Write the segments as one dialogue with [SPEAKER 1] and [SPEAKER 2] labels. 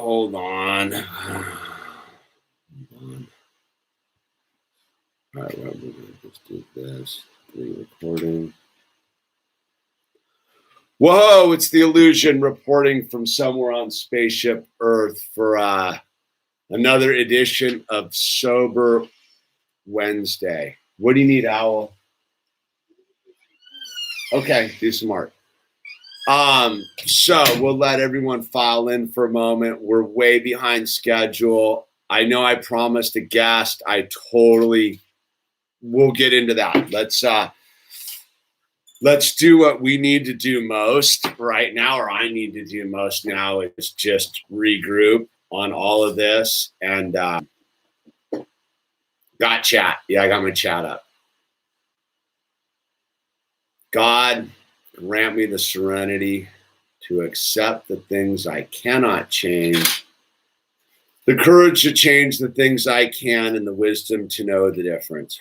[SPEAKER 1] Hold on. All right, well, we're going to just do this. Recording. Whoa, it's the Illusion reporting from somewhere on Spaceship Earth for another edition of Sober Wednesday. What do you need, Owl? Okay, do some art. So we'll let everyone file in for a moment. We're way behind schedule. I know I promised a guest. We'll get into that. Let's do what we need to do most right now, or I need to do most now, is just regroup on all of this. And got chat. Yeah, I got my chat up. God, grant me the serenity to accept the things I cannot change, the courage to change the things I can, and the wisdom to know the difference.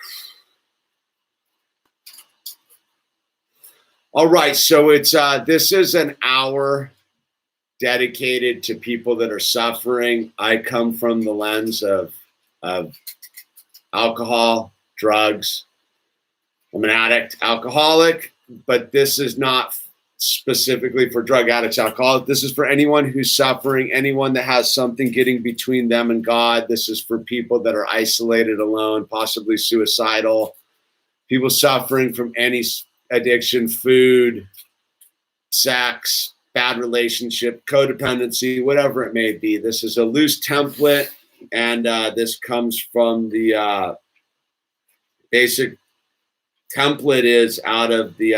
[SPEAKER 1] All right, so it's this is an hour dedicated to people that are suffering. I come from the lens of alcohol, drugs. I'm an addict, alcoholic, but this is not specifically for drug addicts, alcoholics. This is for anyone who's suffering, anyone that has something getting between them and God. This is for people that are isolated, alone, possibly suicidal, people suffering from any addiction, food, sex, bad relationship, codependency, whatever it may be. This is a loose template, and this comes from the basic template is out of the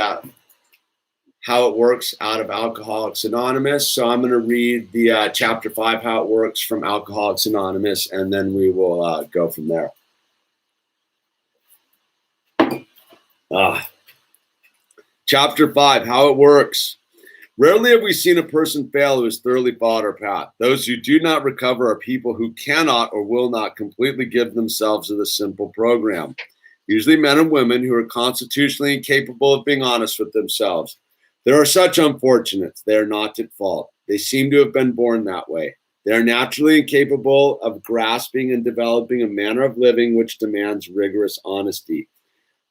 [SPEAKER 1] how it works out of Alcoholics Anonymous. So I'm going to read the chapter 5, how it works, from Alcoholics Anonymous, and then we will go from there. Chapter 5, how it works. Rarely have we seen a person fail who has thoroughly followed our path. Those who do not recover are people who cannot or will not completely give themselves to the simple program. Usually men and women who are constitutionally incapable of being honest with themselves. There are such unfortunates. They are not at fault. They seem to have been born that way. They are naturally incapable of grasping and developing a manner of living which demands rigorous honesty.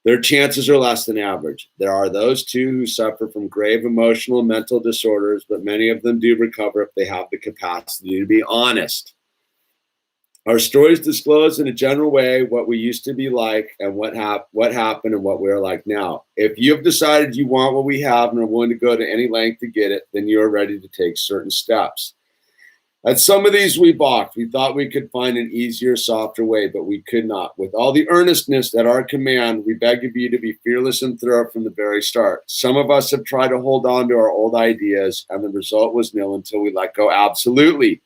[SPEAKER 1] Their chances are less than average. There are those, too, who suffer from grave emotional and mental disorders, but many of them do recover if they have the capacity to be honest. Our stories disclose in a general way what we used to be like and what happened and what we're like now. If you have decided you want what we have and are willing to go to any length to get it, then you are ready to take certain steps. At some of these we balked. We thought we could find an easier, softer way, but we could not. With all the earnestness at our command, we beg of you to be fearless and thorough from the very start. Some of us have tried to hold on to our old ideas, and the result was nil until we let go absolutely.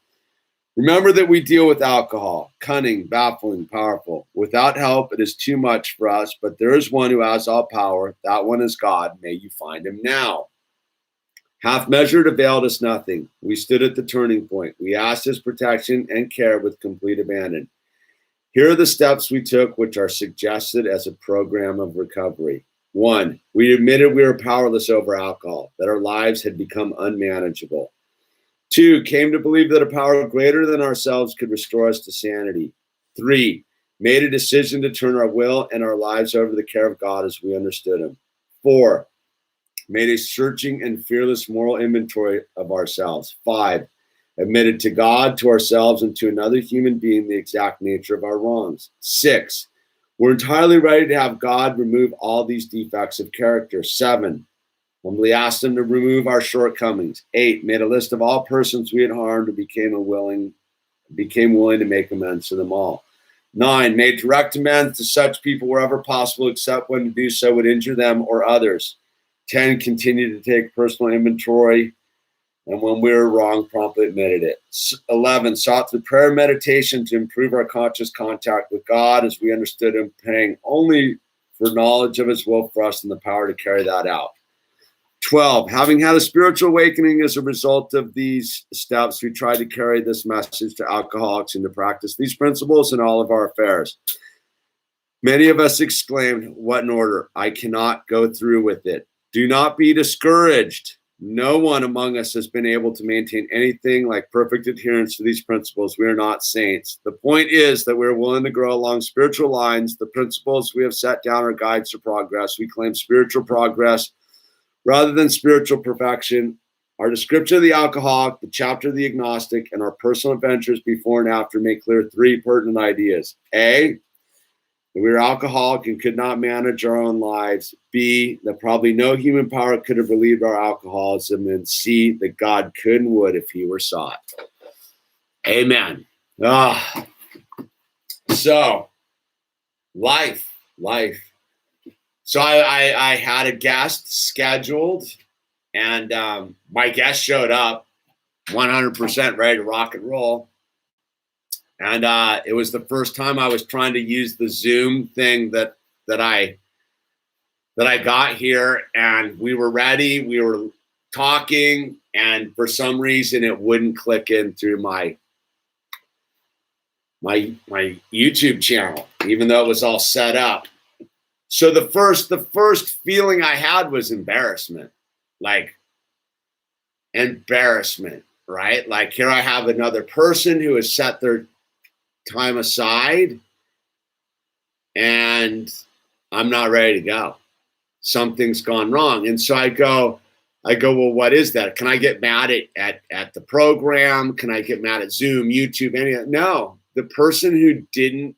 [SPEAKER 1] Remember that we deal with alcohol, cunning, baffling, powerful. Without help, it is too much for us, but there is one who has all power. That one is God. May you find him now. Half measured availed us nothing. We stood at the turning point. We asked his protection and care with complete abandon. Here are the steps we took, which are suggested as a program of recovery. 1, we admitted we were powerless over alcohol, that our lives had become unmanageable. 2, came to believe that a power greater than ourselves could restore us to sanity. 3, made a decision to turn our will and our lives over to the care of God as we understood him. 4, made a searching and fearless moral inventory of ourselves. 5, admitted to God, to ourselves, and to another human being the exact nature of our wrongs. 6, we're entirely ready to have God remove all these defects of character. 7, humbly asked him to remove our shortcomings. 8, made a list of all persons we had harmed and became willing to make amends to them all. 9, made direct amends to such people wherever possible, except when to do so would injure them or others. 10, continued to take personal inventory, and when we were wrong, promptly admitted it. 11, sought through prayer and meditation to improve our conscious contact with God as we understood him, praying only for knowledge of his will for us and the power to carry that out. 12, having had a spiritual awakening as a result of these steps, we tried to carry this message to alcoholics and to practice these principles in all of our affairs. Many of us exclaimed, "What an order! I cannot go through with it." Do not be discouraged. No one among us has been able to maintain anything like perfect adherence to these principles. We are not saints. The point is that we're willing to grow along spiritual lines. The principles we have set down are guides to progress. We claim spiritual progress rather than spiritual perfection. Our description of the alcoholic, the chapter of the agnostic, and our personal adventures before and after make clear 3 pertinent ideas. A, that we were alcoholic and could not manage our own lives. B, that probably no human power could have relieved our alcoholism. And C, that God could and would if he were sought. Amen. So, life. So I had a guest scheduled, and my guest showed up 100% ready to rock and roll. And it was the first time I was trying to use the Zoom thing that I got here, and we were ready. We were talking, and for some reason, it wouldn't click in through my YouTube channel, even though it was all set up. So the first feeling I had was embarrassment, right? Like, here I have another person who has set their time aside, and I'm not ready to go. Something's gone wrong. And so I go, well, what is that? Can I get mad at the program? Can I get mad at Zoom, YouTube, anything? No, the person who didn't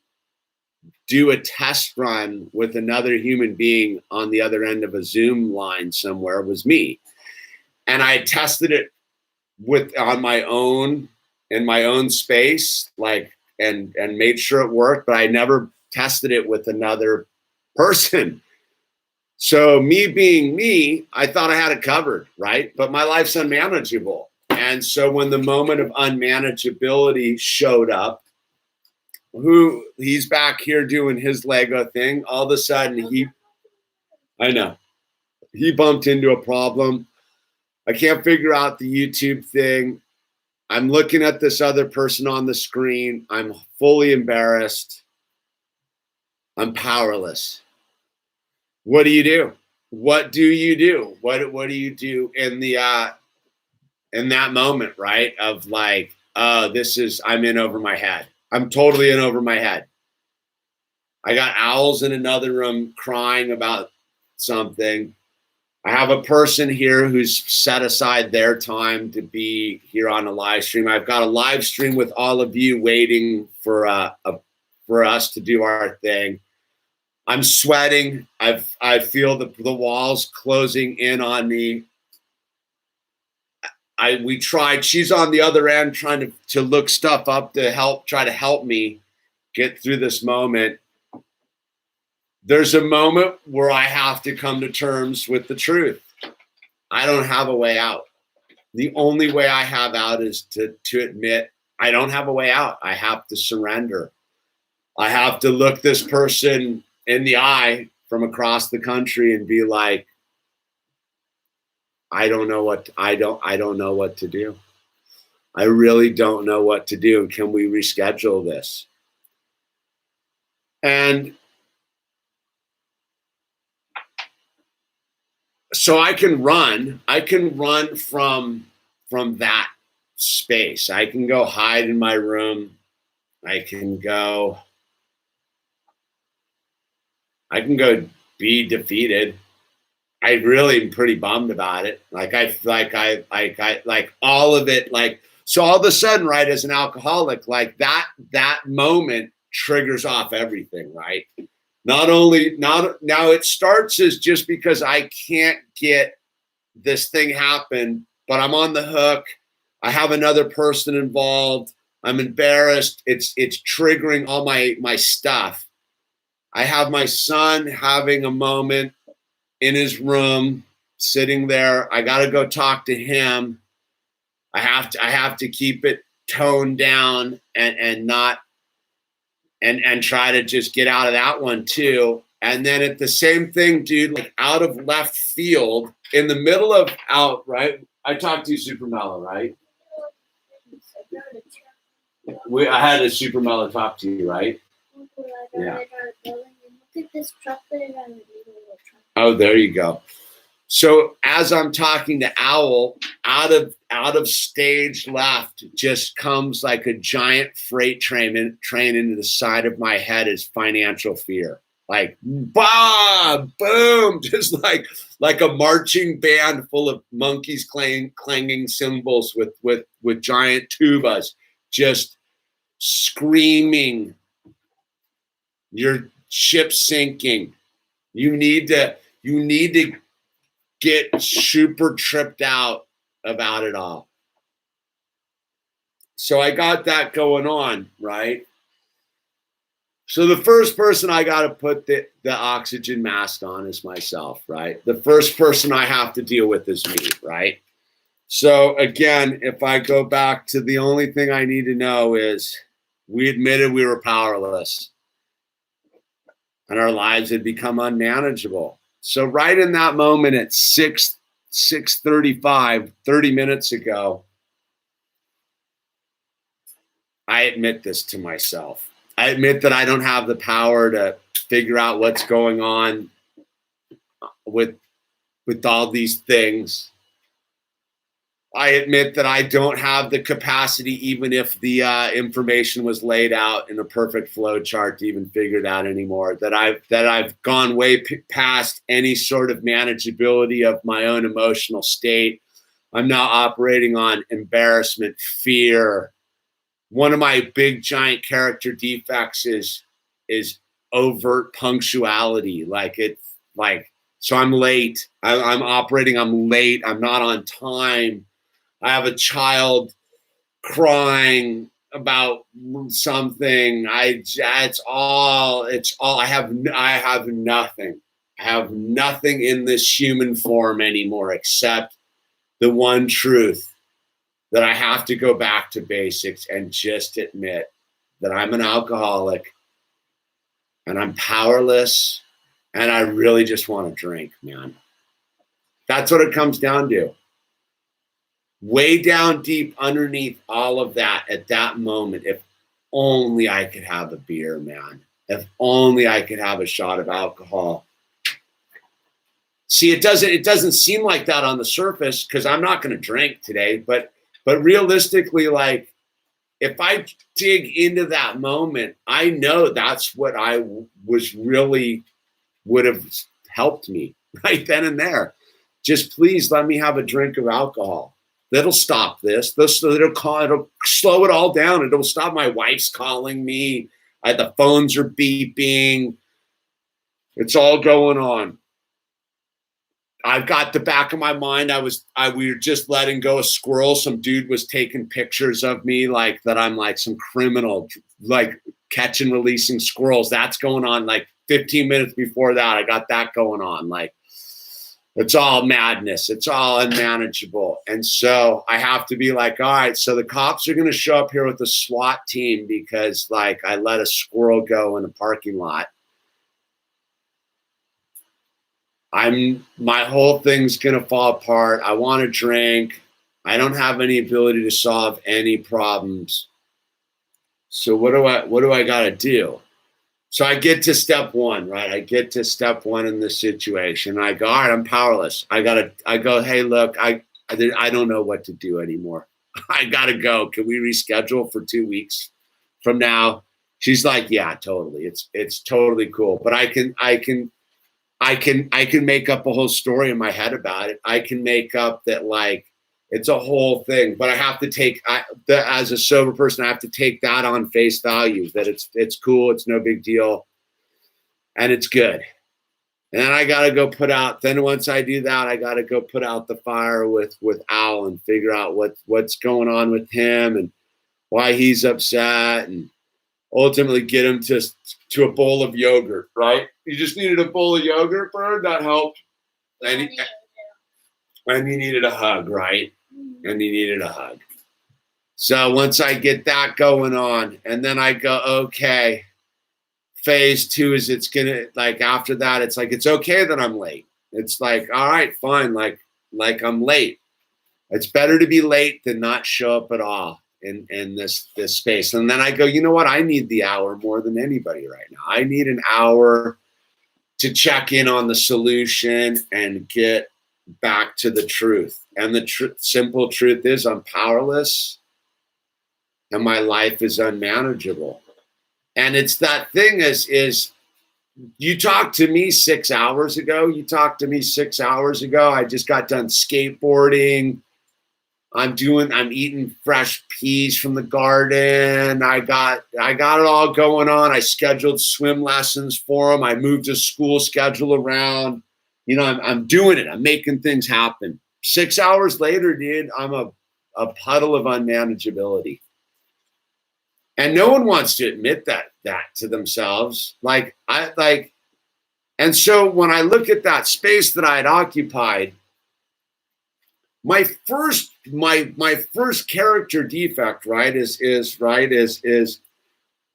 [SPEAKER 1] do a test run with another human being on the other end of a Zoom line somewhere was me. And I tested it on my own, in my own space, and made sure it worked, but I never tested it with another person. So me being me, I thought I had it covered, right? But my life's unmanageable. And so when the moment of unmanageability showed up, he's back here doing his Lego thing, all of a sudden he bumped into a problem. I can't figure out the YouTube thing. I'm looking at this other person on the screen. I'm fully embarrassed. I'm powerless. What do you do? What do you do? What do you do in that moment, right? Of like, I'm in over my head. I'm totally in over my head. I got owls in another room crying about something. I have a person here who's set aside their time to be here on a live stream. I've got a live stream with all of you waiting for us to do our thing. I'm sweating. I feel the walls closing in on me. We tried. She's on the other end trying to look stuff up to try to help me get through this moment. There's a moment where I have to come to terms with the truth. I don't have a way out. The only way I have out is to admit I don't have a way out. I have to surrender. I have to look this person in the eye from across the country and be like, I don't know what to do. I really don't know what to do. Can we reschedule this? And so I can run from that space. I can go hide in my room. I can go be defeated. I really am pretty bummed about it. Like all of it. So all of a sudden, right, as an alcoholic, like that moment triggers off everything, right? Now it starts as just because I can't get this thing happen, but I'm on the hook. I have another person involved. I'm embarrassed. It's triggering all my stuff. I have my son having a moment in his room, sitting there. I got to go talk to him. I have to keep it toned down and not and try to just get out of that one too. And then at the same thing, dude, like out of left field, in the middle of out, right? I talked to you, Super Mellow, right? I had a Super Mellow talk to you, right? Yeah. Oh, there you go. So as I'm talking to Owl, out of stage left just comes like a giant freight train into the side of my head is financial fear. Like, bah, boom, just like a marching band full of monkeys clanging cymbals with giant tubas, just screaming, your ship's sinking. You need to get super tripped out about it all. So I got that going on, right? So the first person I got to put the oxygen mask on is myself, right? The first person I have to deal with is me, right? So again, if I go back to the only thing I need to know is we admitted we were powerless and our lives had become unmanageable. So right in that moment at 6:35, 30 minutes ago, I admit this to myself. I admit that I don't have the power to figure out what's going on with all these things. I admit that I don't have the capacity, even if the information was laid out in a perfect flow chart, to even figure it out anymore. That I've gone way past any sort of manageability of my own emotional state. I'm now operating on embarrassment, fear. One of my big giant character defects is overt punctuality. So I'm late. I'm operating. I'm late. I'm not on time. I have a child crying about something. It's all. I have nothing. I have nothing in this human form anymore except the one truth that I have to go back to basics and just admit that I'm an alcoholic and I'm powerless and I really just want to drink, man. That's what it comes down to. Way down deep underneath all of that at that moment, if only I could have a beer, man. If only I could have a shot of alcohol. See, it doesn't seem like that on the surface because I'm not going to drink today, but realistically, like, if I dig into that moment, I know that's what I was really would have helped me right then and there. Just please let me have a drink of alcohol. That'll stop this. It'll slow it all down. It'll stop. My wife's calling me. The phones are beeping. It's all going on. I've got the back of my mind. We were just letting go of squirrels. Some dude was taking pictures of me like that. I'm like some criminal, like catch and releasing squirrels. That's going on. Like 15 minutes before that, I got that going on. Like, it's all madness. It's all unmanageable. And so I have to be like, all right, so the cops are going to show up here with a SWAT team because like I let a squirrel go in a parking lot. My whole thing's going to fall apart. I want to drink. I don't have any ability to solve any problems. So what do I got to do? So I get to step one, right? I get to step one in this situation. I go, all right, I'm powerless. I go, hey, look, I don't know what to do anymore. I got to go. Can we reschedule for 2 weeks from now? She's like, yeah, totally. It's totally cool. But I can make up a whole story in my head about it. I can make up that like it's a whole thing, but I have to take as a sober person, I have to take that on face value that it's cool. It's no big deal. And it's good. And then I got to go once I do that, I got to go put out the fire with Owl and figure out what's going on with him and why he's upset and ultimately get him to a bowl of yogurt, right? You just needed a bowl of yogurt, Bird. That helped. And you needed a hug, right? And you needed a hug. So once I get that going on, and then I go, okay, phase two is after that, it's like, it's okay that I'm late. It's like, all right, fine. Like I'm late. It's better to be late than not show up at all in this space. And then I go, you know what? I need the hour more than anybody right now. I need an hour to check in on the solution and get back to the truth. And the simple truth is I'm powerless and my life is unmanageable. And it's that thing is you talked to me 6 hours ago. I just got done skateboarding. I'm eating fresh peas from the garden. I got it all going on. I scheduled swim lessons for him. I moved his school schedule around. You know, I'm doing it. I'm making things happen. 6 hours later, dude, I'm a puddle of unmanageability. And no one wants to admit that to themselves. And so when I look at that space that I had occupied, my first character defect, right, is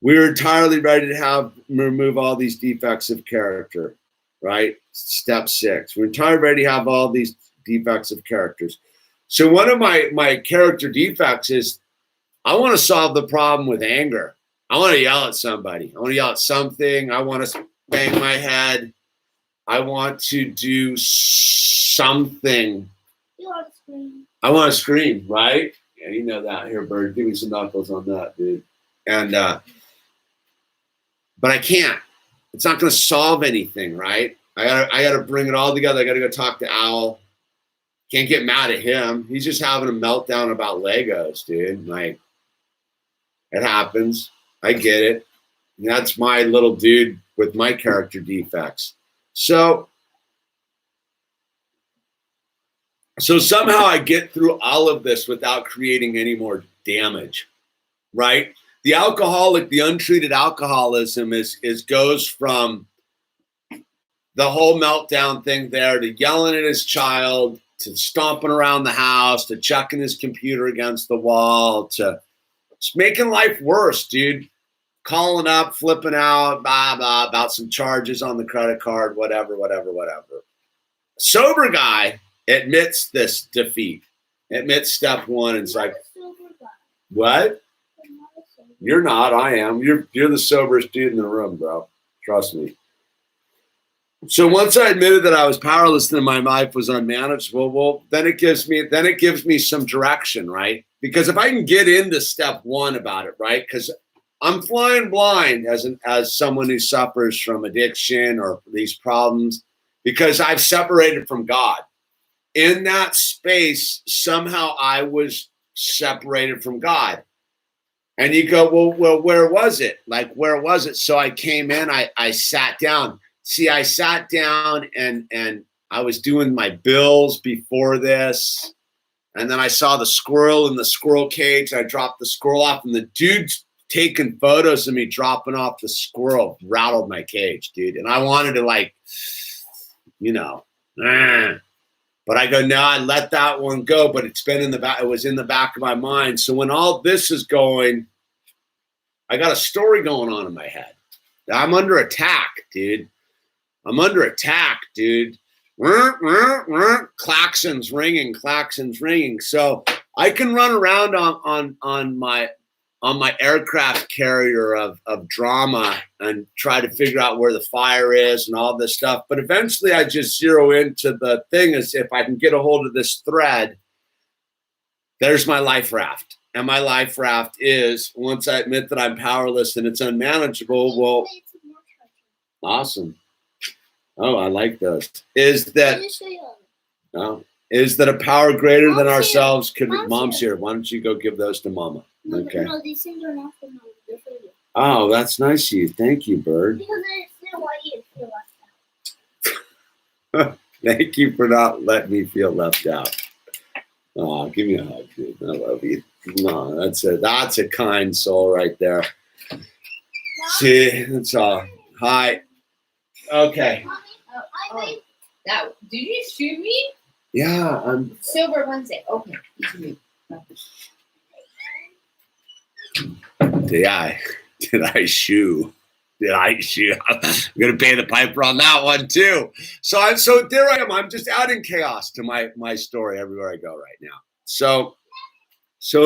[SPEAKER 1] we're entirely ready to remove all these defects of character, right? Step 6. We're entirely ready to have all these defects of characters. So one of my character defects is I want to solve the problem with anger. I want to yell at somebody. I want to yell at something. I want to bang my head. I want to do something.
[SPEAKER 2] You want to scream.
[SPEAKER 1] I want to scream, right? Yeah, you know that. Here, Bird, give me some knuckles on that, dude. And but I can't. It's not going to solve anything, right? I got to bring it all together. I got to go talk to Owl. Can't get mad at him. He's just having a meltdown about Legos, dude. Like, it happens. I get it. And that's my little dude with my character defects. So somehow I get through all of this without creating any more damage, right? The alcoholic, the untreated alcoholism goes from the whole meltdown thing there to yelling at his child, to stomping around the house, to chucking his computer against the wall, to just making life worse, dude. Calling up, flipping out, blah, blah, about some charges on the credit card, whatever. Sober guy admits this defeat, admits step 1, and it's like, what? You're not, I am. You're the soberest dude in the room, bro. Trust me. So once I admitted that I was powerless and my life was unmanageable, well, then it gives me some direction, right? Because if I can get into step 1 about it, right? Because I'm flying blind as someone who suffers from addiction or these problems, because I've separated from God. In that space, somehow I was separated from God. And you go, well, where was it? Like, where was it? So I came in, I sat down. See, I sat down and I was doing my bills before this. And then I saw the squirrel in the squirrel cage. I dropped the squirrel off, and the dude's taking photos of me dropping off the squirrel rattled my cage, dude. And I wanted to, like, you know, but I go, no, I let that one go. But it's been in the back. It was in the back of my mind. So when all this is going, I got a story going on in my head. I'm under attack, dude. Klaxons ringing. So I can run around on my aircraft carrier of drama and try to figure out where the fire is and all this stuff. But eventually I just zero into the thing is, if I can get a hold of this thread, there's my life raft. And my life raft is, once I admit that I'm powerless and it's unmanageable, well, awesome. Oh, I like those. Is that a power greater than ourselves? Mom's here. Why don't you go give those to Mama? Okay.
[SPEAKER 2] No, these things are not for Mama. They're for you.
[SPEAKER 1] Oh, that's nice of you. Thank you, Bird.
[SPEAKER 2] Because they want you to feel left out.
[SPEAKER 1] Thank you for not letting me feel left out. Oh, give me a hug, dude. I love you. No, that's a kind soul right there. See, that's all. Hi. Okay.
[SPEAKER 3] Oh, that did you shoot me?
[SPEAKER 1] Yeah, I'm
[SPEAKER 3] Sober Wednesday. Okay.
[SPEAKER 1] Did I shoe? I'm gonna pay the piper on that one too. So there I am. I'm just adding chaos to my story everywhere I go right now. So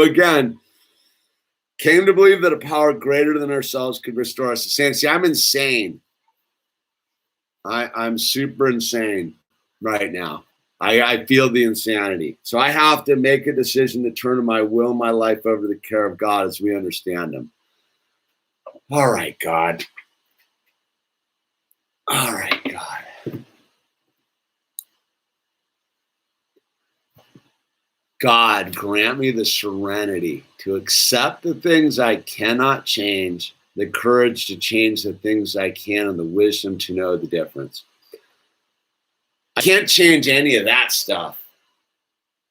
[SPEAKER 1] again, came to believe that a power greater than ourselves could restore us to sanity. See, I'm insane. I'm super insane right now. I feel the insanity. So I have to make a decision to turn my will, my life over to the care of God as we understand him. All right, God. All right, God. God, grant me the serenity to accept the things I cannot change, the courage to change the things I can, and the wisdom to know the difference. I can't change any of that stuff.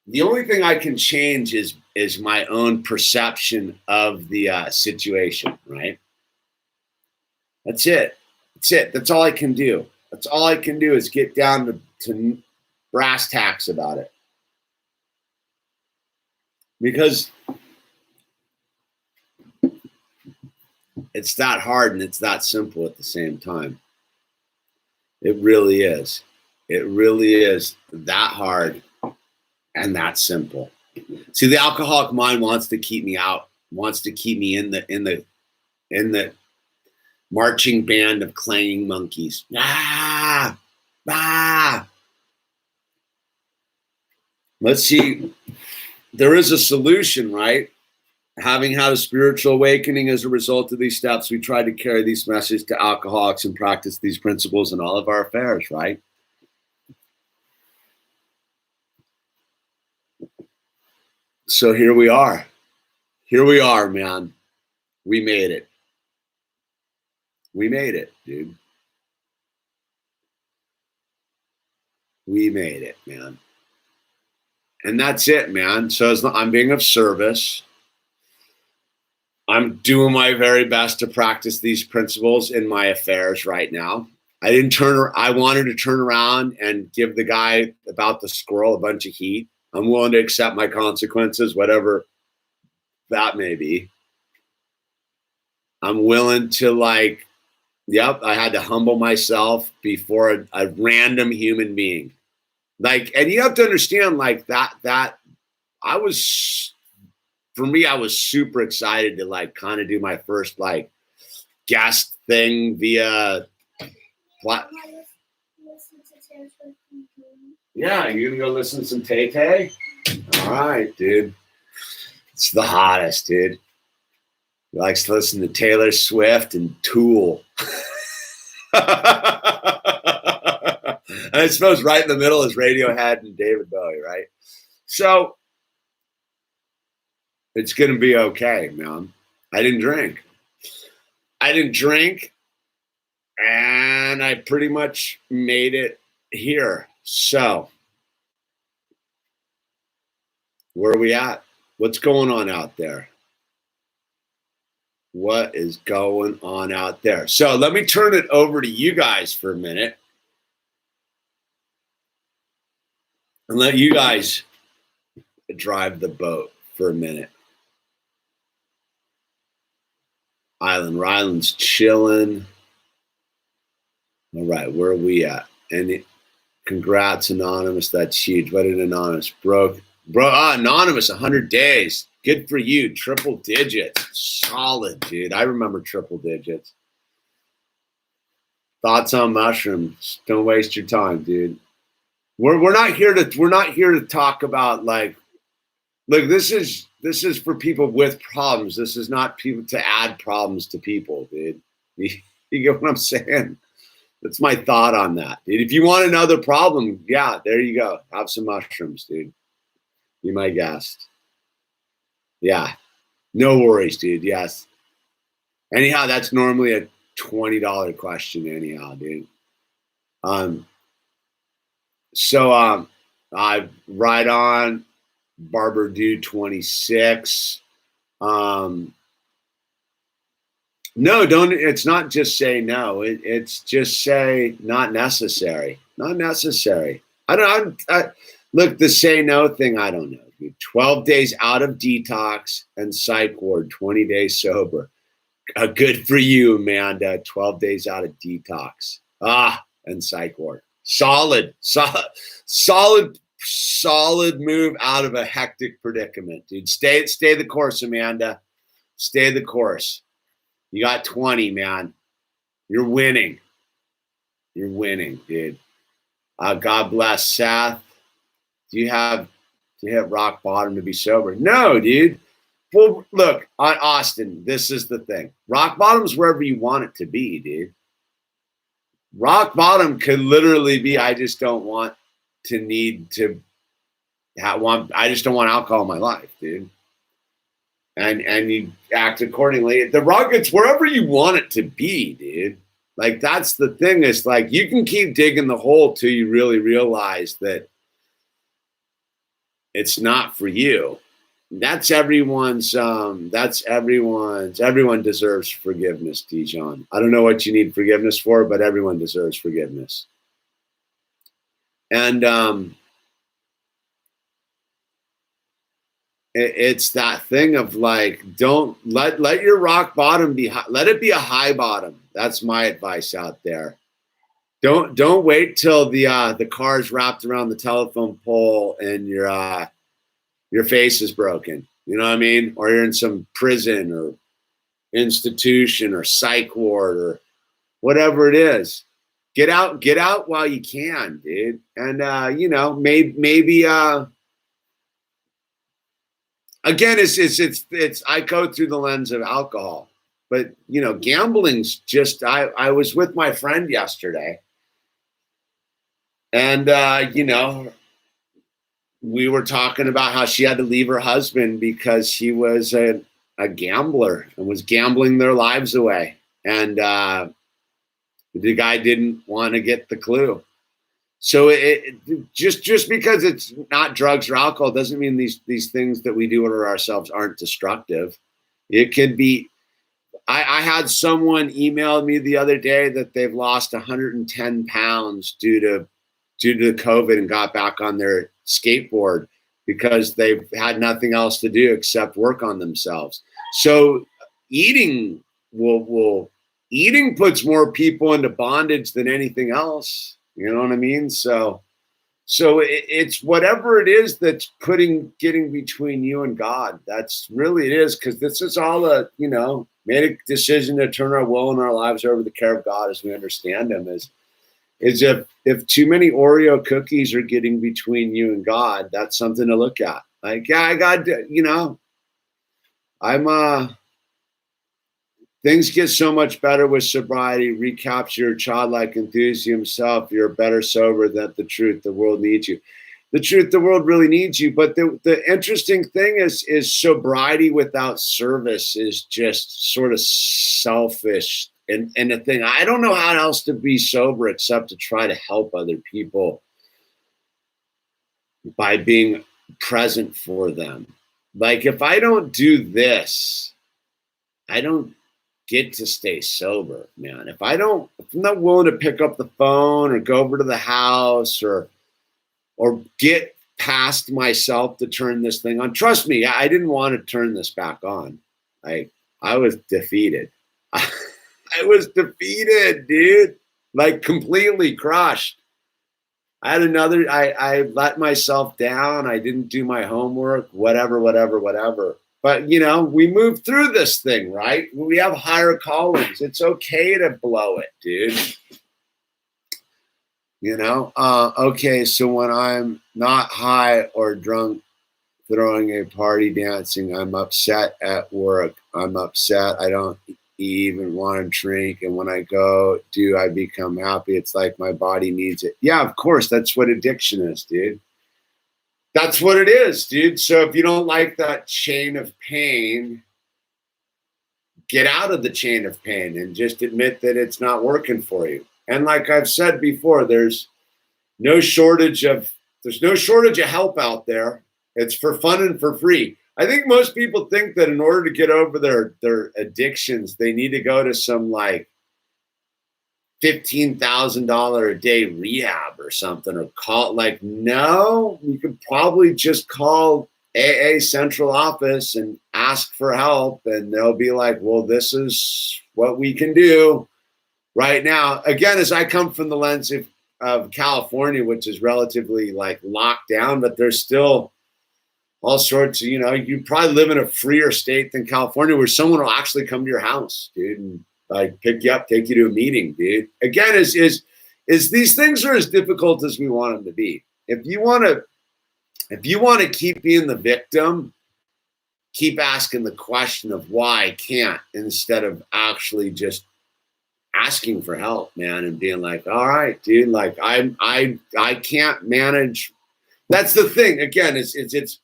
[SPEAKER 1] The only thing I can change is my own perception of the situation, right? That's it. That's it. That's all I can do. That's all I can do is get down to brass tacks about it. Because it's that hard and it's that simple at the same time. It really is. It really is that hard and that simple. See, the alcoholic mind wants to keep me out, wants to keep me in the marching band of clanging monkeys. Ah, ah. Let's see. There is a solution, right? Having had a spiritual awakening as a result of these steps, we try to carry these messages to alcoholics and practice these principles in all of our affairs, right? So here we are. Here we are, man. We made it. We made it, dude. We made it, man. And that's it, man. So I'm being of service. I'm doing my very best to practice these principles in my affairs right now. I wanted to turn around and give the guy about the squirrel a bunch of heat. I'm willing to accept my consequences, whatever that may be. I'm willing to I had to humble myself before a random human being. And you have to understand that I was super excited to kind of do my first guest thing via yeah, you gonna go listen to some Tay-Tay? All right, dude. It's the hottest, dude. He likes to listen to Taylor Swift and Tool. And I suppose right in the middle is Radiohead and David Bowie, right? So it's going to be okay, man. I didn't drink. And I pretty much made it here. So where are we at? What's going on out there? What is going on out there? So let me turn it over to you guys for a minute and let you guys drive the boat for a minute. Ryland's chilling. All right, where are we at? And congrats, Anonymous. That's huge. What did Anonymous Anonymous, 100 days. Good for you. Triple digits. Solid, dude. I remember triple digits. Thoughts on mushrooms? Don't waste your time, dude. We're not here to talk about look, this is for people with problems. This is not people to add problems to people, dude. You get what I'm saying? That's my thought on that, dude. If you want another problem, yeah, there you go. Have some mushrooms, dude. Be my guest. Yeah. No worries, dude. Yes. Anyhow, that's normally a $20 question anyhow, dude. So I right on Barber Dude 26. No, don't. It's not just say no. It's just say not necessary. Not necessary. Look, the say no thing, I don't know. 12 days out of detox and psych ward, 20 days sober. Good for you, Amanda. 12 days out of detox. And psych ward. Solid move out of a hectic predicament, dude. Stay the course, Amanda. Stay the course. You got 20, man. You're winning. You're winning, dude. God bless Seth. do you have to hit rock bottom to be sober? No, dude. Well, look, Austin, this is the thing. Rock bottom's wherever you want it to be, dude. Rock bottom could literally be, I just don't want to need to I just don't want alcohol in my life, dude. And you act accordingly. It's wherever you want it to be, dude. Like, that's the thing, is like, you can keep digging the hole till you really realize that it's not for you. Everyone deserves forgiveness, Dijon. I don't know what you need forgiveness for, but everyone deserves forgiveness. And it's that thing of like, don't let your rock bottom let it be a high bottom. That's my advice out there. Don't wait till the car's wrapped around the telephone pole and your face is broken. You know what I mean? Or you're in some prison or institution or psych ward or whatever it is. Get out while you can, dude. And maybe again, it's I go through the lens of alcohol, but gambling's just, I was with my friend yesterday, and we were talking about how she had to leave her husband because he was a gambler and was gambling their lives away. And the guy didn't want to get the clue. So it just because it's not drugs or alcohol doesn't mean these things that we do to ourselves aren't destructive. It could be. I had someone email me the other day that they've lost 110 pounds due to COVID and got back on their skateboard because they've had nothing else to do except work on themselves. So eating puts more people into bondage than anything else. You know what I mean? So it's whatever it is that's getting between you and God. That's really it is, because this is all made a decision to turn our will and our lives over to the care of God as we understand Him. Is if too many Oreo cookies are getting between you and God, that's something to look at. Like, yeah, I got, things get so much better with sobriety. Recapture your childlike enthusiasm self. You're better sober than the truth. The world needs you. The truth, the world really needs you. But the interesting thing is sobriety without service is just sort of selfish. And the thing, I don't know how else to be sober except to try to help other people by being present for them. Like, if I don't do this, I don't get to stay sober, man. If I'm not willing to pick up the phone or go over to the house or get past myself to turn this thing on. Trust me, I didn't want to turn this back on. I was defeated. I was defeated, dude. Like, completely crushed. I let myself down. I didn't do my homework, whatever. But, we moved through this thing, right? We have higher callings. It's okay to blow it, dude. Okay, so when I'm not high or drunk, throwing a party, dancing, I'm upset at work. I'm upset. I don't even want to drink. And when I I become happy. It's like my body needs it. Yeah, of course. That's what addiction is, dude. That's what it is, dude. So if you don't like that chain of pain, get out of the chain of pain and just admit that it's not working for you. And like I've said before, there's no shortage of help out there. It's for fun and for free. I think most people think that in order to get over their addictions, they need to go to some like $15,000 a day rehab or something, or no, you could probably just call AA central office and ask for help, and they'll be like, well, this is what we can do right now. Again, as I come from the lens of California, which is relatively like locked down, but there's still all sorts of, you probably live in a freer state than California where someone will actually come to your house, dude, and like pick you up, take you to a meeting, dude. Again, is these things are as difficult as we want them to be. If you want to If you want to keep being the victim, keep asking the question of why I can't, instead of actually just asking for help, man, and being like, all right, dude, like I can't manage. That's the thing. Again, it's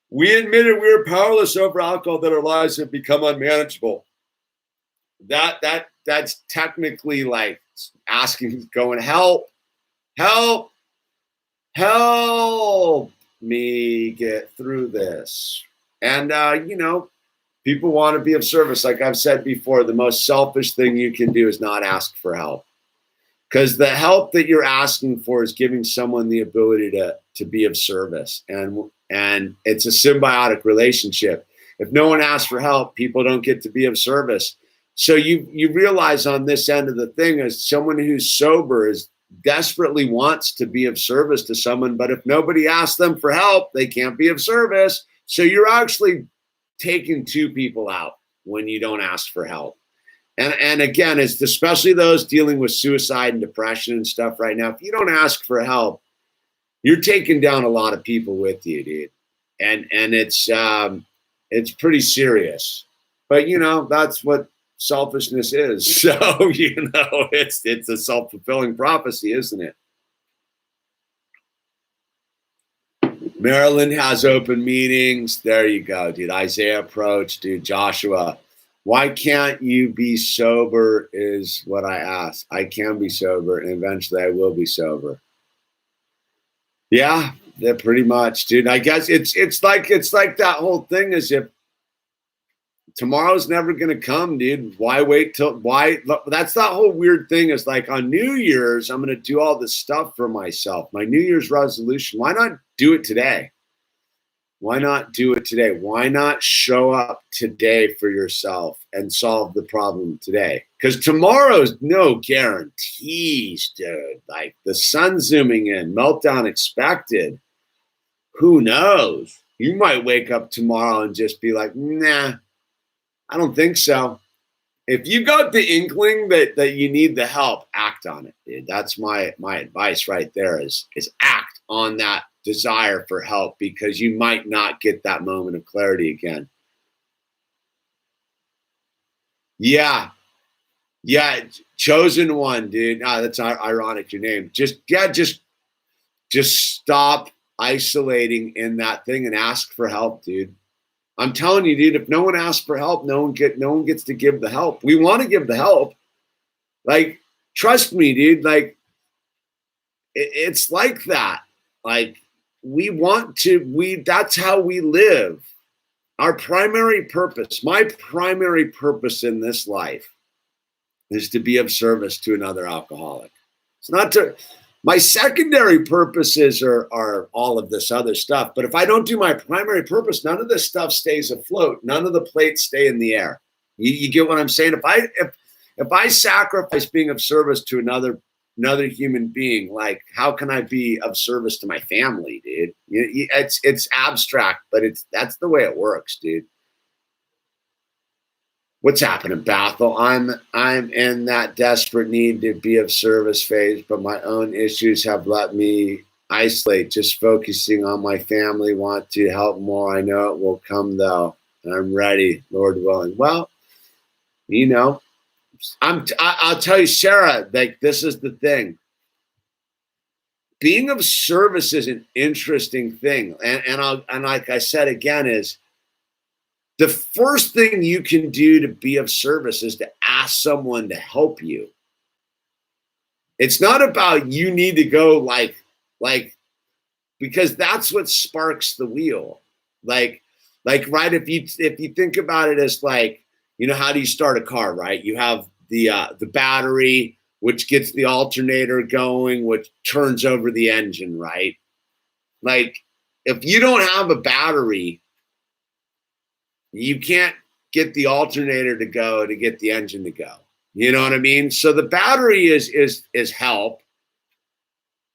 [SPEAKER 1] we admitted we were powerless over alcohol, that our lives have become unmanageable. That's technically like asking, going, help me get through this. And people want to be of service. Like I've said before, the most selfish thing you can do is not ask for help, because the help that you're asking for is giving someone the ability to be of service. And it's a symbiotic relationship. If no one asks for help, people don't get to be of service. So you realize on this end of the thing, as someone who's sober is desperately wants to be of service to someone, but if nobody asks them for help, they can't be of service. So you're actually taking two people out when you don't ask for help. And again, it's especially those dealing with suicide and depression and stuff right now. If you don't ask for help, you're taking down a lot of people with you, dude. And it's pretty serious. But that's what selfishness is. So it's a self-fulfilling prophecy, isn't it? Maryland has open meetings. There you go, dude. Isaiah approach, dude. Joshua, why can't you be sober is what I asked. I can be sober, and eventually I will be sober. Yeah, they're pretty much, dude. I guess it's like that whole thing is, if tomorrow's never going to come, dude, why wait till, why? That's that whole weird thing is like on New Year's, I'm going to do all this stuff for myself. My New Year's resolution, why not do it today? Why not do it today? Why not show up today for yourself and solve the problem today? Because tomorrow's no guarantees, dude. Like the sun zooming in, meltdown expected. Who knows? You might wake up tomorrow and just be like, nah, I don't think so. If you got the inkling that you need the help, act on it, dude. That's my advice right there is act on that desire for help, because you might not get that moment of clarity again. Yeah. Chosen one, dude. That's ironic, your name. Just stop isolating in that thing and ask for help, dude. I'm telling you, dude, if no one asks for help, no one gets to give the help. We want to give the help. Like, trust me, dude, like it's like that. Like that's how we live. Our primary purpose, my primary purpose in this life is to be of service to another alcoholic. It's not to, my secondary purposes are all of this other stuff. But if I don't do my primary purpose, none of this stuff stays afloat. None of the plates stay in the air. You get what I'm saying? If I sacrifice being of service to another human being, like how can I be of service to my family, dude? It's abstract, but that's the way it works, dude. What's happening, Bethel? I'm in that desperate need to be of service phase, but my own issues have let me isolate. Just focusing on my family, want to help more. I know it will come though, and I'm ready, Lord willing. Well, I'll tell you, Sarah, like this is the thing. Being of service is an interesting thing. And like I said again, is the first thing you can do to be of service is to ask someone to help you. It's not about you need to go like, because that's what sparks the wheel. Like, right. If you think about it as like, how do you start a car, right? You have the battery, which gets the alternator going, which turns over the engine, right? Like if you don't have a battery, you can't get the alternator to go to get the engine to go. You know what I mean? So the battery is help.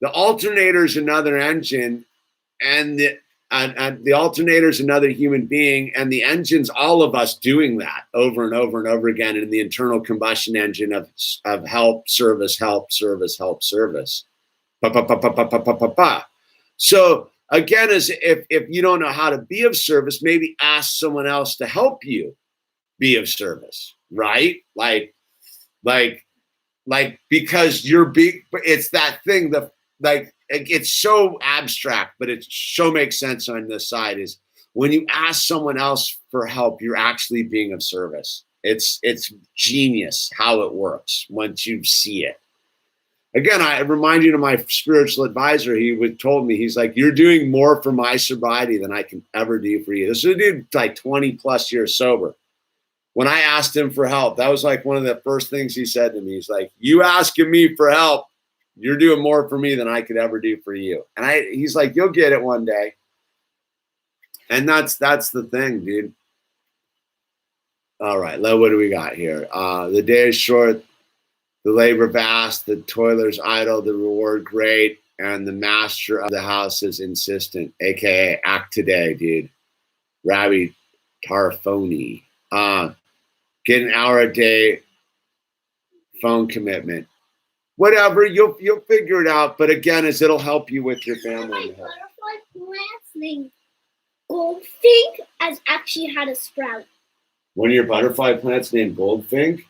[SPEAKER 1] The alternator is another engine, and the alternator is another human being, and the engine's all of us doing that over and over and over again in the internal combustion engine of help, service, help, service, help, service. So again, is if you don't know how to be of service, maybe ask someone else to help you be of service, right? Like because you're big, it's that thing it's so abstract, but it so makes sense on this side is when you ask someone else for help, you're actually being of service. It's genius how it works once you see it. Again, I remind you of my spiritual advisor. He told me, he's like, you're doing more for my sobriety than I can ever do for you. This is a dude like 20 plus years sober. When I asked him for help, that was like one of the first things he said to me. He's like, you asking me for help, you're doing more for me than I could ever do for you. And he's like, you'll get it one day. And that's the thing, dude. All right, what do we got here? The day is short, the labor vast, the toiler's idle, the reward great, and the master of the house is insistent, aka act today, dude. Rabbi Tarfoni. Get an hour a day phone commitment. Whatever, you'll figure it out. But again, it'll help you with your family.
[SPEAKER 2] My butterfly plants named Goldfink has actually had a sprout.
[SPEAKER 1] One of your butterfly plants named Goldfink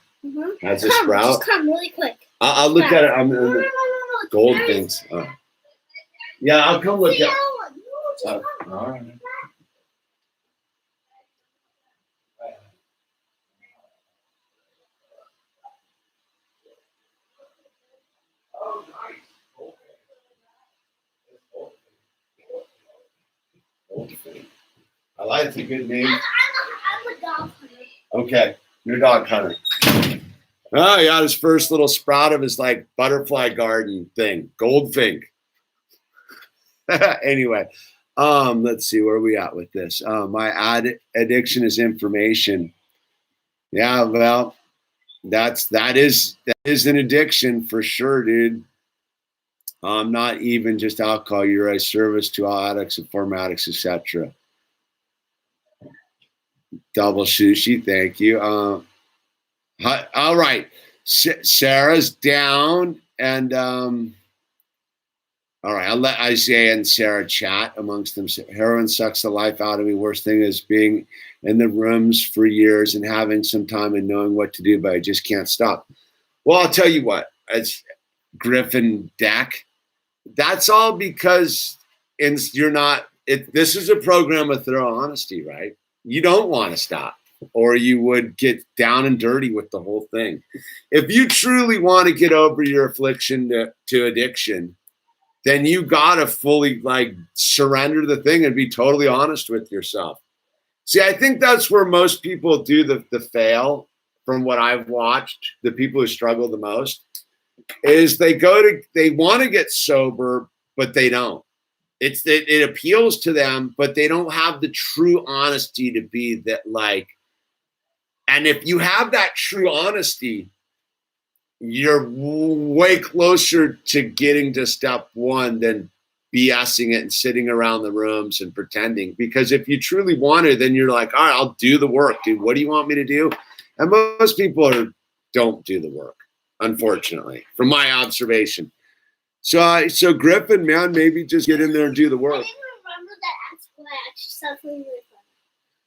[SPEAKER 1] has a sprout.
[SPEAKER 2] Just come really quick.
[SPEAKER 1] I'll look at it.
[SPEAKER 2] No.
[SPEAKER 1] Goldfinks. Oh. Yeah, I'll come look at. All right. I like it's a good name.
[SPEAKER 2] I'm a dog hunter.
[SPEAKER 1] Okay, you're a dog hunter. Oh, yeah, his first little sprout of his like butterfly garden thing, Goldfink. Anyway, let's see where are we at with this. My addiction is information. Yeah, well, that is an addiction for sure, dude. Not even just alcohol. You're a service to all addicts and former addicts, etc. Double sushi, thank you. All right, Sarah's down, and all right, I'll let Isaiah and Sarah chat amongst them. Heroin sucks the life out of me. Worst thing is being in the rooms for years and having some time and knowing what to do, but I just can't stop. Well, I'll tell you what, it's Griffin Deck. That's all because you're not. This is a program of thorough honesty, right? You don't want to stop, or you would get down and dirty with the whole thing. If you truly want to get over your affliction to addiction, then you gotta fully like surrender the thing and be totally honest with yourself. See, I think that's where most people do the fail. From what I've watched, the people who struggle the most is they want to get sober, but they don't. It appeals to them, but they don't have the true honesty to be that like, and if you have that true honesty, you're way closer to getting to step one than BSing it and sitting around the rooms and pretending. Because if you truly want it, then you're like, all right, I'll do the work, dude. What do you want me to do? And most people don't do the work, unfortunately, from my observation. So Griffin, man, maybe just get in there and do the work.
[SPEAKER 2] I didn't remember that at school. I actually saw something really funny.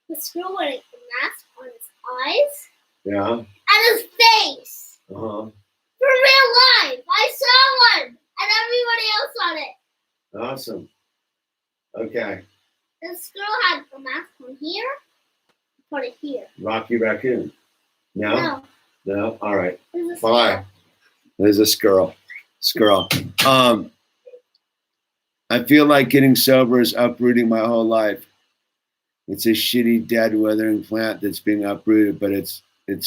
[SPEAKER 2] The school wearing a mask on his eyes.
[SPEAKER 1] Yeah.
[SPEAKER 2] And his face.
[SPEAKER 1] Uh-huh.
[SPEAKER 2] For real life. I saw one. And everybody else on it.
[SPEAKER 1] Awesome. Okay.
[SPEAKER 2] This girl had a mask on here. Put it here.
[SPEAKER 1] Rocky Raccoon. No? No? All right.
[SPEAKER 2] Bye.
[SPEAKER 1] There's a squirrel. I feel like getting sober is uprooting my whole life. It's a shitty, dead, withering plant that's being uprooted, but it's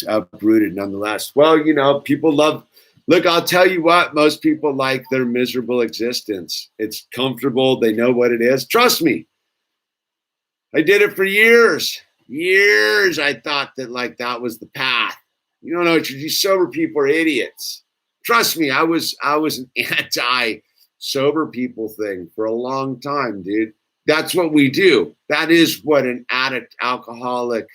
[SPEAKER 1] uprooted nonetheless. Well, you know, people love. Look, I'll tell you what. Most people like their miserable existence. It's comfortable. They know what it is. Trust me. I did it for years. Years. I thought that like that was the path. You don't know what you do. Sober people are idiots. Trust me, I was an anti-sober people thing for a long time, dude. That's what we do. That is what an addict, alcoholic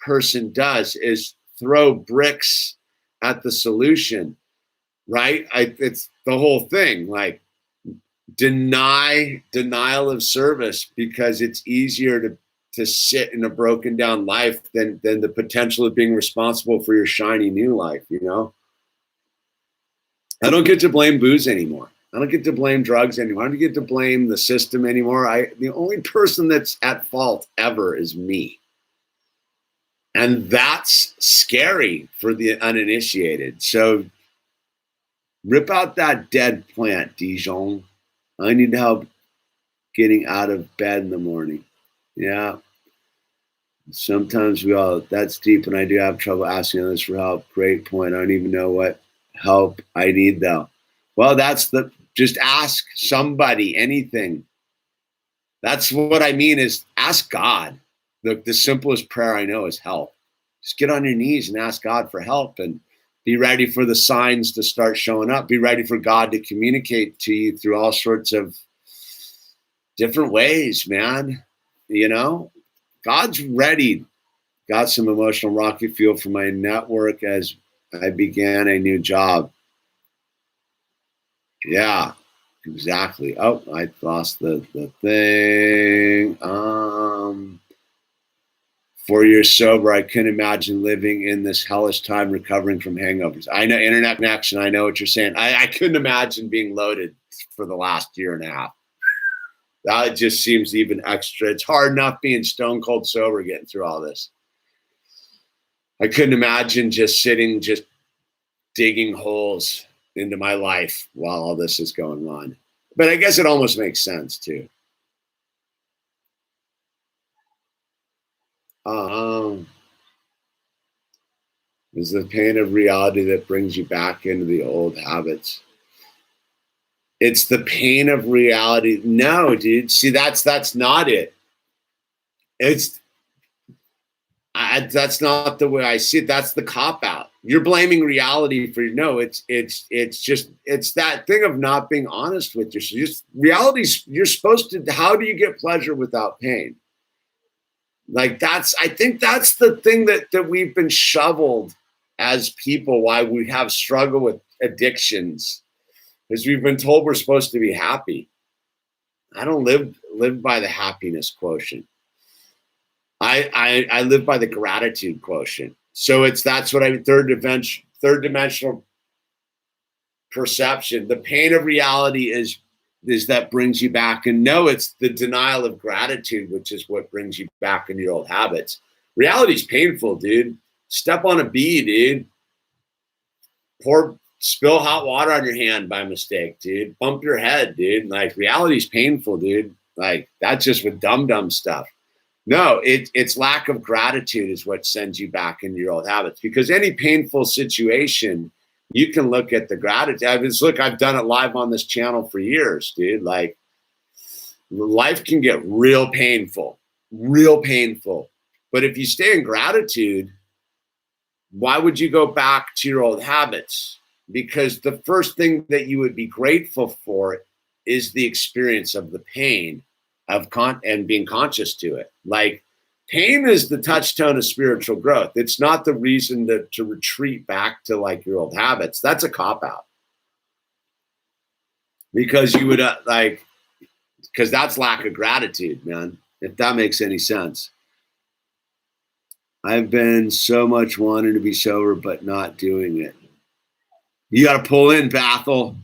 [SPEAKER 1] person does, is throw bricks at the solution, right? It's the whole thing. Like, denial of service, because it's easier to sit in a broken down life than the potential of being responsible for your shiny new life, you know? I don't get to blame booze anymore. I don't get to blame drugs anymore. I don't get to blame the system anymore. The only person that's at fault ever is me. And that's scary for the uninitiated. So rip out that dead plant, Dijon. I need help getting out of bed in the morning. Yeah. Sometimes that's deep, and I do have trouble asking others for help. Great point. I don't even know what help I need, though. Well, just ask somebody anything. That's what I mean is ask God. Look, the simplest prayer I know is help. Just get on your knees and ask God for help, and be ready for the signs to start showing up. Be ready for God to communicate to you through all sorts of different ways, man. You know, God's ready. Got some emotional rocket fuel for my network as I began a new job. Yeah, exactly. Oh, I lost the thing. 4 years sober, I couldn't imagine living in this hellish time recovering from hangovers. I know internet connection. I know what you're saying. I couldn't imagine being loaded for the last year and a half. That just seems even extra. It's hard enough being stone cold sober getting through all this. I couldn't imagine just sitting, just digging holes into my life while all this is going on. But I guess it almost makes sense too. It's the pain of reality that brings you back into the old habits. It's the pain of reality. No, dude. See, that's not it. That's not the way I see it. That's the cop out. You're blaming reality for it's that thing of not being honest with yourself. Reality's, you're supposed to. How do you get pleasure without pain? Like I think that's the thing that we've been shoveled as people. Why we have struggle with addictions, is we've been told we're supposed to be happy. I don't live by the happiness quotient. I live by the gratitude quotient. So that's what third dimensional perception. The pain of reality is that brings you back. And no, it's the denial of gratitude, which is what brings you back into your old habits. Reality's painful, dude. Step on a bee, dude. Spill hot water on your hand by mistake, dude. Bump your head, dude. Like, reality's painful, dude. Like, that's just with dumb stuff. No, it's lack of gratitude is what sends you back into your old habits. Because any painful situation, you can look at the gratitude. I've done it live on this channel for years, dude. Like, life can get real painful. But if you stay in gratitude, why would you go back to your old habits? Because the first thing that you would be grateful for is the experience of the pain and being conscious to it. Like, pain is the touchstone of spiritual growth. It's not the reason to retreat back to like your old habits. That's a cop-out. Because you would because that's lack of gratitude, man, if that makes any sense. I've been so much wanting to be sober, but not doing it. You got to pull in, Bethel.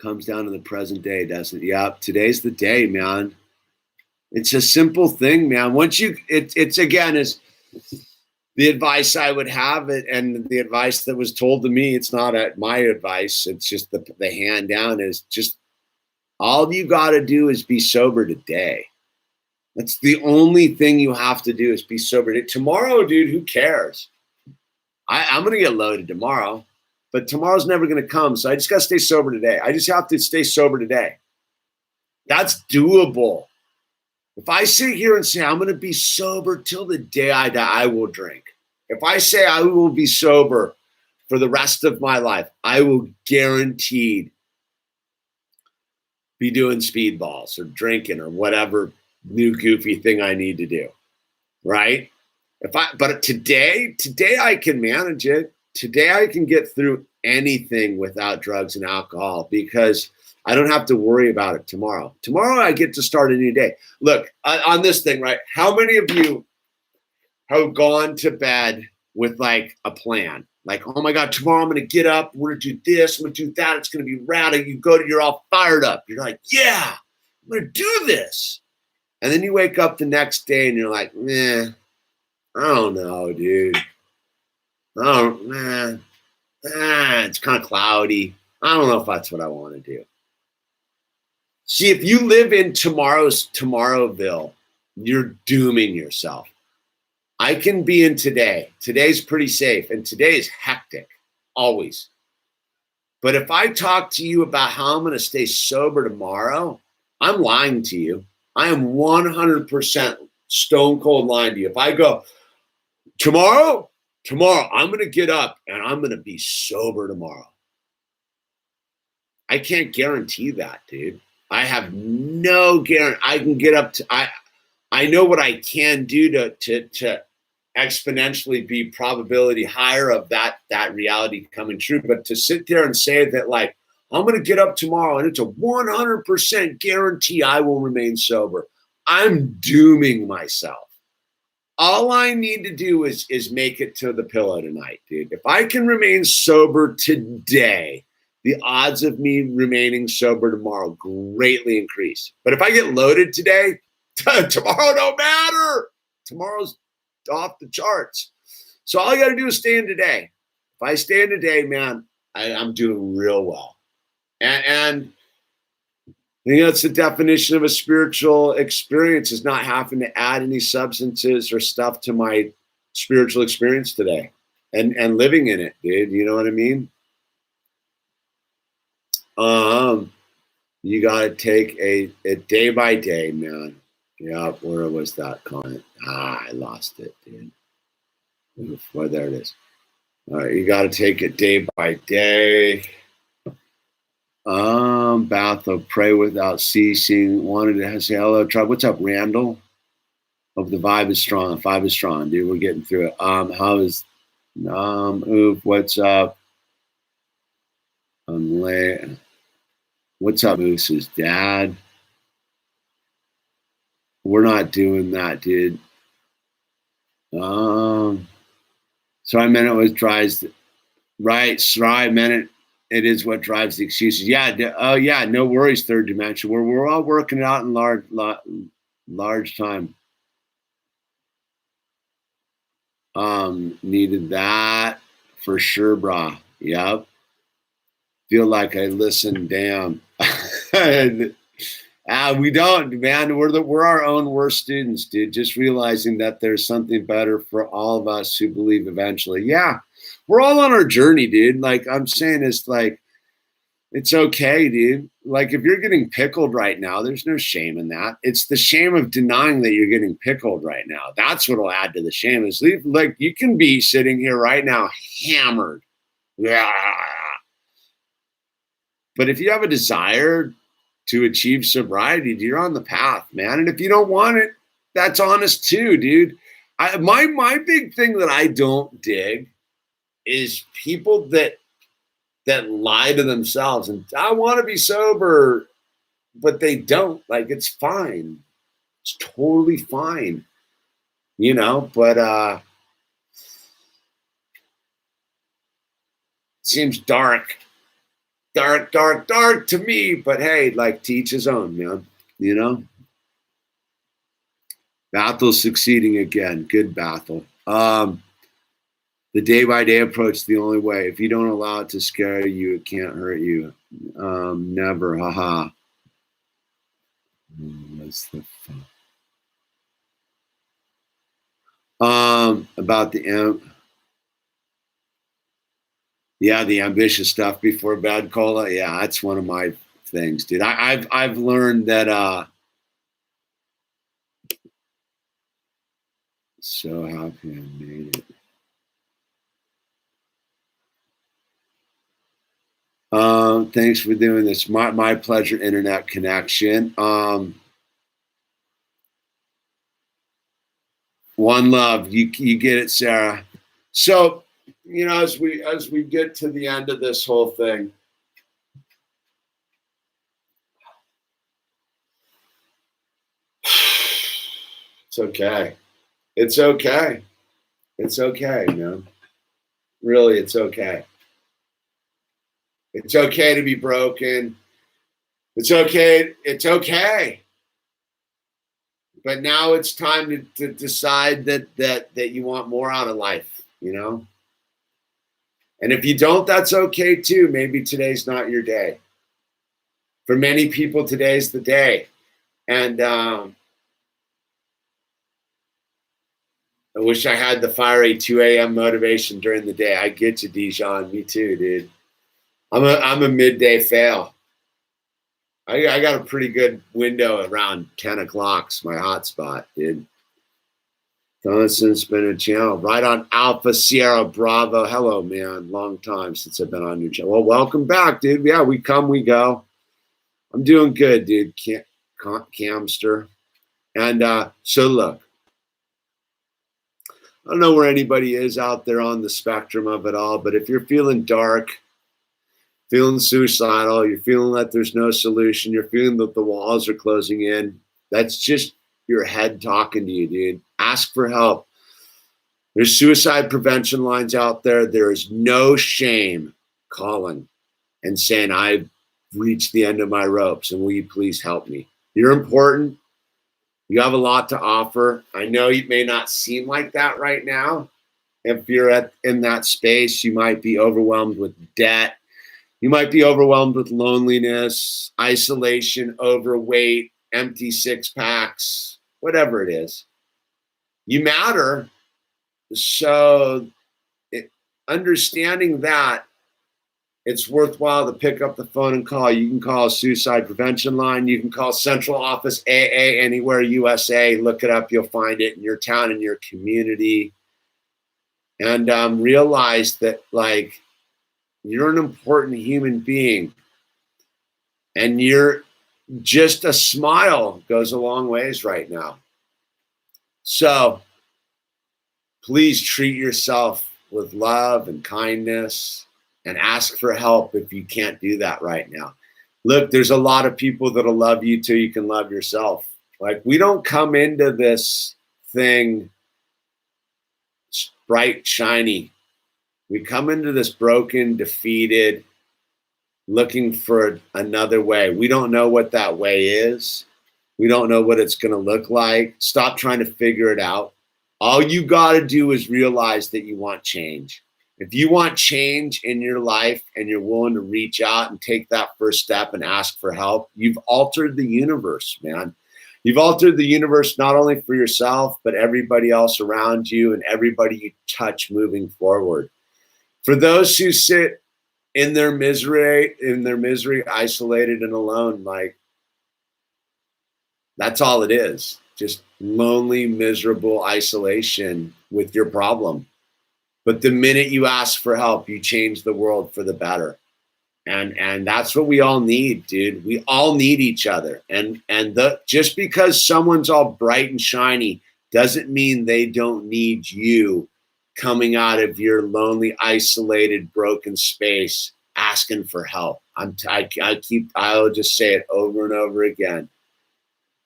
[SPEAKER 1] Comes down to the present day, doesn't it? Yeah, today's the day, man. It's a simple thing, man. Once it's again, is the advice I would have, and the advice that was told to me, it's not my advice. It's just the hand down is just all you got to do is be sober today. That's the only thing you have to do is be sober. Tomorrow, dude, who cares? I'm going to get loaded tomorrow, but tomorrow's never going to come. So I just got to stay sober today. I just have to stay sober today. That's doable. If I sit here and say, I'm going to be sober till the day I die, I will drink. If I say I will be sober for the rest of my life, I will guaranteed be doing speedballs or drinking or whatever new goofy thing I need to do. Right? But today I can manage it. Today I can get through anything without drugs and alcohol because I don't have to worry about it tomorrow. Tomorrow I get to start a new day. Look, on this thing, right? How many of you have gone to bed with like a plan? Like, oh my God, tomorrow I'm going to get up. We're going to do this. I'm going to do that. It's going to be rad. You're all fired up. You're like, yeah, I'm going to do this. And then you wake up the next day and you're like, I don't know, dude. It's kind of cloudy. I don't know if that's what I want to do. See, if you live in Tomorrowville, you're dooming yourself. I can be in today. Today's pretty safe, and today is hectic, always. But if I talk to you about how I'm going to stay sober tomorrow, I'm lying to you. I am 100% stone cold lying to you. If I go, tomorrow, I'm going to get up and I'm going to be sober tomorrow. I can't guarantee that, dude. I have no guarantee. I can get up to, I know what I can do to exponentially be probability higher of that reality coming true. But to sit there and say that, like, I'm going to get up tomorrow and it's a 100% guarantee I will remain sober, I'm dooming myself. All I need to do is make it to the pillow tonight, dude. If I can remain sober today, the odds of me remaining sober tomorrow greatly increase. But if I get loaded today, tomorrow don't matter. Tomorrow's off the charts. So all I got to do is stay in today. If I stay in today, man, I'm doing real well. And you know, it's the definition of a spiritual experience, is not having to add any substances or stuff to my spiritual experience today and living in it, dude. You know what I mean? You got to take a day by day, man. Yeah, where was that comment? I lost it, dude. Well, there it is. All right, you got to take it day by day. Bethel, pray without ceasing. Wanted to say hello, tribe. What's up, Randall? Hope the vibe is strong. The vibe is strong, dude. We're getting through it. How is what's up? What's up, Moose's dad? We're not doing that, dude. So I meant it was drives, right? So I meant it is what drives the excuses. Yeah. Oh yeah. No worries. Third dimension. We're all working it out in large time. Needed that for sure, brah. Yep. Feel like I listened. Damn. We don't, man. We're our own worst students, dude. Just realizing that there's something better for all of us who believe eventually. Yeah, we're all on our journey, dude. Like I'm saying, it's like, it's okay, dude. Like if you're getting pickled right now, there's no shame in that. It's the shame of denying that you're getting pickled right now. That's what'll add to the shame. Is like you can be sitting here right now hammered. Yeah. But if you have a desire to achieve sobriety, you're on the path, man. And if you don't want it, that's honest too, dude. My big thing that I don't dig is people that lie to themselves and I want to be sober, but they don't. Like it's fine. It's totally fine. You know, but it seems dark to me, but hey, like to each his own, man, you know. Bethel's succeeding again. Good, Bethel. The day-by-day approach is the only way. If you don't allow it to scare you, it can't hurt you. Never, haha. What's the fun? About the the ambitious stuff before bad cola. Yeah, that's one of my things, dude. I've learned that. So happy I made it. Thanks for doing this. My pleasure. Internet connection. One love. You get it, Sarah. So you know, as we get to the end of this whole thing, it's okay. It's okay. It's okay, man. Really, it's okay. It's okay to be broken. It's okay. It's okay. But now it's time to decide that you want more out of life, you know? And if you don't, that's okay too. Maybe today's not your day. For many people, today's the day. And I wish I had the fiery 2 a.m. motivation during the day. I get you, Dijon. Me too, dude. I'm a midday fail. I got a pretty good window around 10 o'clock's my hot spot, dude. Constant's been a channel. Right on Alpha Sierra Bravo. Hello, man. Long time since I've been on your channel. Well, welcome back, dude. Yeah, we come, we go. I'm doing good, dude. Camster. And so look, I don't know where anybody is out there on the spectrum of it all, but if you're feeling dark, feeling suicidal, you're feeling that there's no solution, you're feeling that the walls are closing in, that's just your head talking to you, dude. Ask for help. There's suicide prevention lines out there. There is no shame calling and saying, I've reached the end of my ropes and will you please help me? You're important. You have a lot to offer. I know it may not seem like that right now. If you're in that space, you might be overwhelmed with debt. You might be overwhelmed with loneliness, isolation, overweight, empty six packs, whatever it is. You matter. So understanding that, it's worthwhile to pick up the phone and call. You can call a suicide prevention line. You can call Central Office AA Anywhere USA. Look it up. You'll find it in your town, in your community. And realize that, like, you're an important human being. And you're just a smile goes a long ways right now. So please treat yourself with love and kindness and ask for help if you can't do that right now. Look, there's a lot of people that'll love you till you can love yourself. Like, we don't come into this thing bright, shiny. We come into this broken, defeated, looking for another way. We don't know what that way is. We don't know what it's going to look like. Stop trying to figure it out. All you got to do is realize that you want change. If you want change in your life and you're willing to reach out and take that first step and ask for help, you've altered the universe, man. You've altered the universe not only for yourself, but everybody else around you and everybody you touch moving forward. For those who sit in their misery, isolated and alone, like, that's all it is. Just lonely, miserable isolation with your problem. But the minute you ask for help, you change the world for the better. And that's what we all need, dude. We all need each other. And just because someone's all bright and shiny doesn't mean they don't need you coming out of your lonely, isolated, broken space, asking for help. I'll just say it over and over again.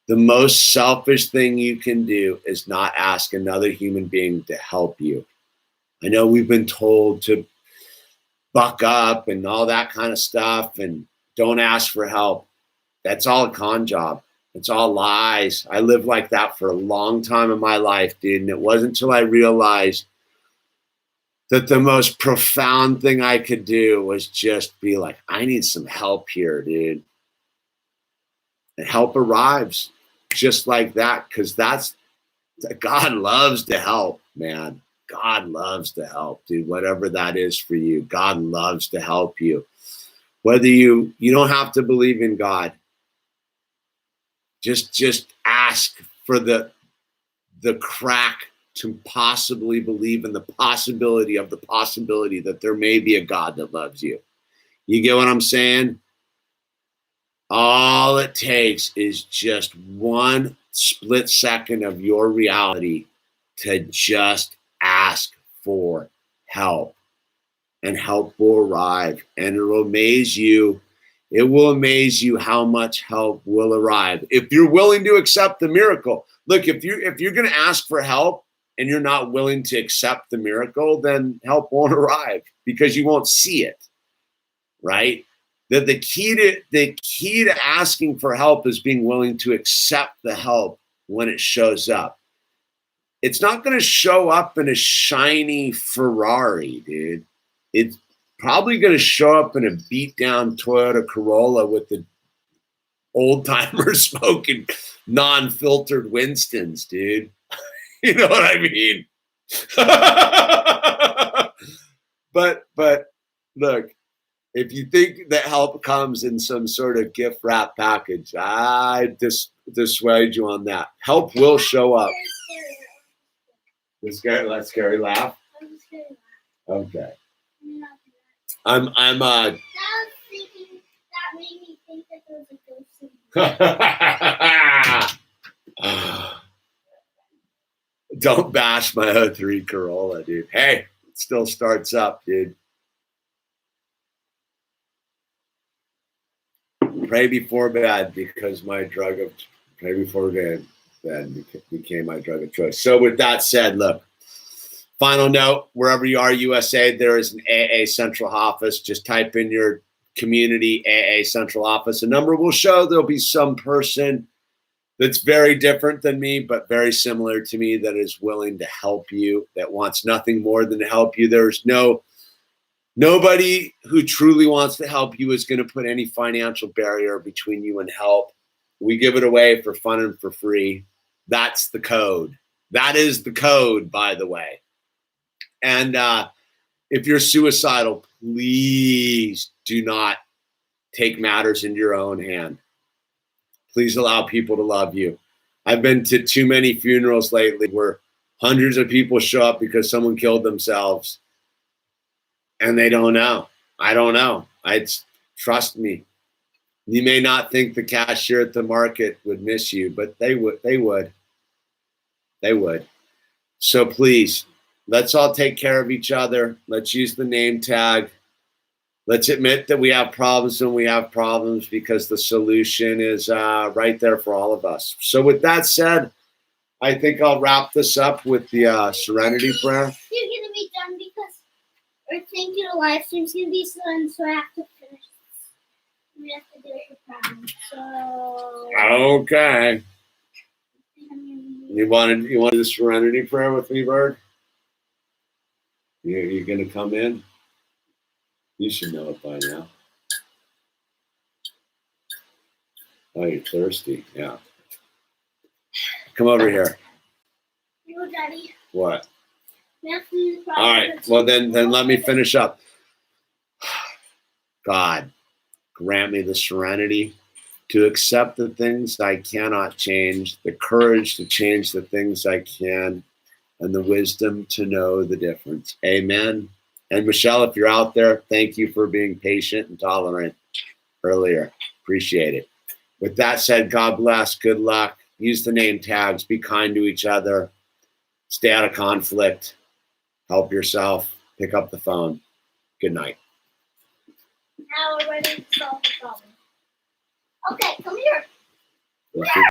[SPEAKER 1] The most selfish thing you can do is not ask another human being to help you. I know we've been told to buck up and all that kind of stuff and don't ask for help. That's all a con job. It's all lies. I lived like that for a long time in my life, dude. And it wasn't until I realized that the most profound thing I could do was just be like, I need some help here, dude. And help arrives just like that, because God loves to help, man. God loves to help, dude. Whatever that is for you, God loves to help you. Whether you don't have to believe in God. Just ask for the crack to possibly believe in the possibility that there may be a God that loves you. You get what I'm saying? All it takes is just one split second of your reality to just ask for help. and help will arrive. And it will amaze you. It will amaze you how much help will arrive. If you're willing to accept the miracle. Look, if you're going to ask for help and you're not willing to accept the miracle, then help won't arrive because you won't see it, right? The key to asking for help is being willing to accept the help when it shows up. It's not going to show up in a shiny Ferrari, dude. It's probably going to show up in a beat down Toyota Corolla with the old timer smoking non-filtered Winstons, dude. You know what I mean? But look, if you think that help comes in some sort of gift wrap package, I dissuade you on that. Help will show up. That's scary laugh. Okay. I'm
[SPEAKER 2] That was thinking, that made me think that there was a ghost in
[SPEAKER 1] Don't bash my 03 Corolla, dude. Hey, it still starts up, dude. Pray before bed because pray before bed became my drug of choice. So with that said, look, final note, wherever you are, USA, there is an AA central office. Just type in your community AA central office. A number will show. There'll be some person that's very different than me, but very similar to me that is willing to help you, that wants nothing more than to help you. There's nobody who truly wants to help you is going to put any financial barrier between you and help. We give it away for fun and for free. That's the code. That is the code, by the way. And if you're suicidal, please do not take matters into your own hand. Please allow people to love you. I've been to too many funerals lately where hundreds of people show up because someone killed themselves and they don't know. I don't know. Trust me. You may not think the cashier at the market would miss you, but they would. They would. So please, let's all take care of each other. Let's use the name tag. Let's admit that we have problems when we have problems because the solution is right there for all of us. So with that said, I think I'll wrap this up with the Serenity prayer.
[SPEAKER 2] You're going to be done because our thank you to live stream's going to be done, so I have to finish this. We have to do it for problems. So
[SPEAKER 1] Okay. You wanted the Serenity prayer with me, Bird? You're going to come in? You should know it by now. Oh, you're thirsty. Yeah. Come over here.
[SPEAKER 2] No, Daddy.
[SPEAKER 1] What?
[SPEAKER 2] We have to do the
[SPEAKER 1] All right. Well, then let me finish up. God, grant me the serenity to accept the things I cannot change, the courage to change the things I can, and the wisdom to know the difference. Amen. And Michelle, if you're out there, thank you for being patient and tolerant earlier. Appreciate it. With that said, God bless. Good luck. Use the name tags. Be kind to each other. Stay out of conflict. Help yourself. Pick up the phone. Good night.
[SPEAKER 2] Now we're ready to solve the problem. Okay, come here.